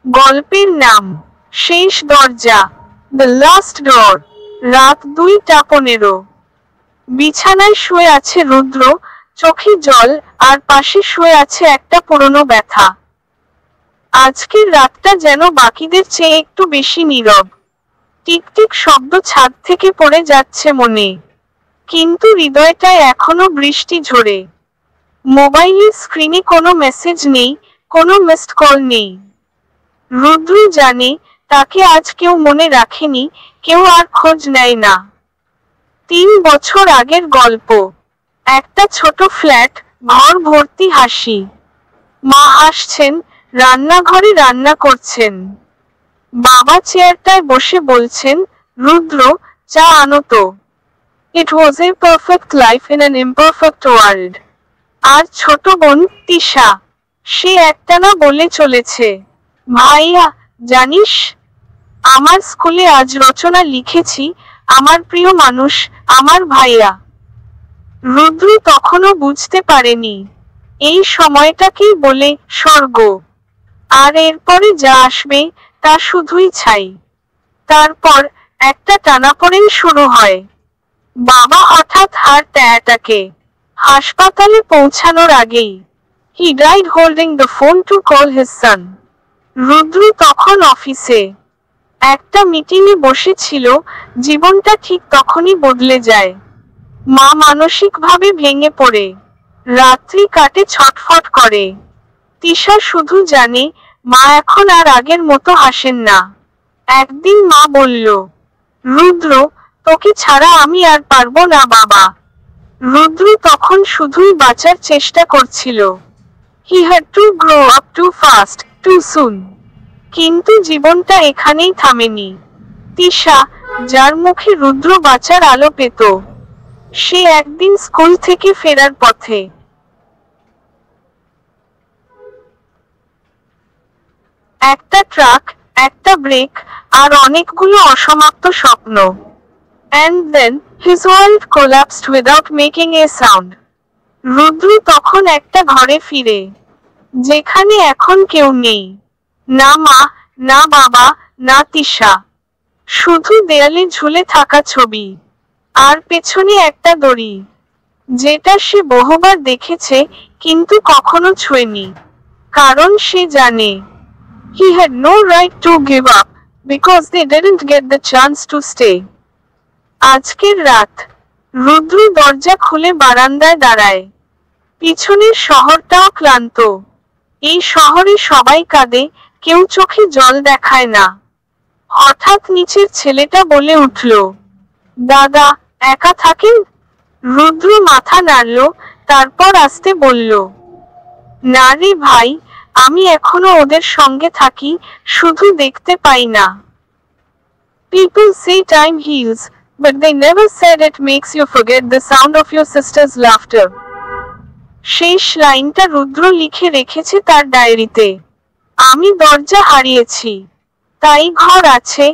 গল্পের নাম শেষ দরজা, দ্য লাস্ট ডোর। রাত 2টা 15। বিছানায় শুয়ে আছে রুদ্র, চোখে জল, আর পাশে শুয়ে আছে একটা পুরনো ব্যথা। আজকের রাতটা যেন বাকিদের চেয়ে একটু বেশি নীরব। টিকটিক শব্দ ছাদ থেকে পড়ে যাচ্ছে মনে, কিন্তু হৃদয়টায় এখনো বৃষ্টি ঝরে। মোবাইলের স্ক্রিনে কোনো মেসেজ নেই, কোনো মিসড কল নেই। রুদ্র জানে তাকে আজ কেউ মনে রাখেনি, কেউ আর খোঁজ নেয় না। 3 বছর আগের গল্প। একটা ছোট ফ্ল্যাট, ঘর ভর্তি হাসি। মা হাসছেন, রান্নাঘরে রান্না করছেন। বাবা চেয়ারটায় বসে বলছেন, রুদ্র, চা আনো তো। It was a perfect life in an imperfect world. আর ছোট বোন তিশা, সে একটানা বলে চলেছে, ভাইয়া, জানিস, আমার স্কুলে আজ রচনা লিখেছি, আমার প্রিয় মানুষ, আমার ভাইয়া। রুদ্র তখনও বুঝতে পারেনি এই সময়টাকেই বলে স্বর্গ, আর এরপরে যা আসবে তা শুধুই ছাই। তারপর একটা টানাপোড়েন শুরু হয়। বাবা হঠাৎ হার্ট অ্যাটাকে। হাসপাতালে পৌঁছানোর আগেই he died holding the phone to call his son. Rudra তখন অফিসে একটা মিটিংয়ে বসেছিল। জীবনটা ঠিক তখনই বদলে যায়। মা মানসিকভাবে ভেঙে পড়ে, রাত্রি কাটে ছটফট করে। তিশা শুধু জানে মা এখন আর আগের মতো হাসেন না। একদিন মা বলল, রুদ্র, তোকে ছাড়া আমি আর পারবো না বাবা। রুদ্র তখন শুধুই বাঁচার চেষ্টা করছিল। He had to grow up too fast, too soon. কিন্তু জীবনটা এখানেই থামেনি। তিশা, যার মুখে রুদ্র বাঁচার আলো পেত, সে একদিন স্কুল থেকে ফেরার পথে একটা ট্রাক, একটা ব্রেক, আর অনেকগুলো অসমাপ্ত স্বপ্ন। And then his world collapsed without making a sound. রুদ্র তখন একটা ঘরে ফিরে, যেখানে এখন কেউ নেই। না মা, না বাবা, না তিশা। শুধু দেয়ালে ঝুলে থাকা ছবি, আর পেছনে একটা দড়ি, যেটা সে বহুবার দেখেছে কিন্তু কখনো ছুঁয়নি। কারণ সে জানে, he had no right to give up, because they didn't get the chance to stay. আজকের রাত। রুদ্র দরজা খুলে বারান্দায় দাঁড়ায়। পিছনের শহরটাও ক্লান্ত। এই শহরে সবাই কাঁদে, কেউ চোখে জল দেখায় না। হঠাৎ নিচের ছেলেটা বলে উঠল, দাদা, একা থাকেন? রুদ্র মাথা নাড়ল, তারপর আস্তে বলল, না রে ভাই, আমি এখনো ওদের সঙ্গে থাকি, শুধু দেখতে পাই না। People say time heals, but they never said it makes you forget the sound of your sister's laughter. শেষ লাইনটা রুদ্র লিখে রেখেছে তার ডায়েরিতে। আমি দরজা হারিয়েছি, তাই ঘর আছে,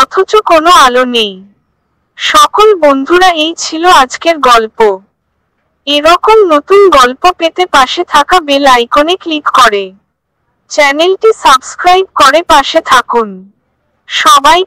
অথচ কোনো আলো নেই। সকল বন্ধুরা, এই ছিল আজকের গল্প। এরকম নতুন গল্প পেতে পাশে থাকা বেল আইকনে ক্লিক করে চ্যানেলটি সাবস্ক্রাইব করে পাশে থাকুন। সবাইকে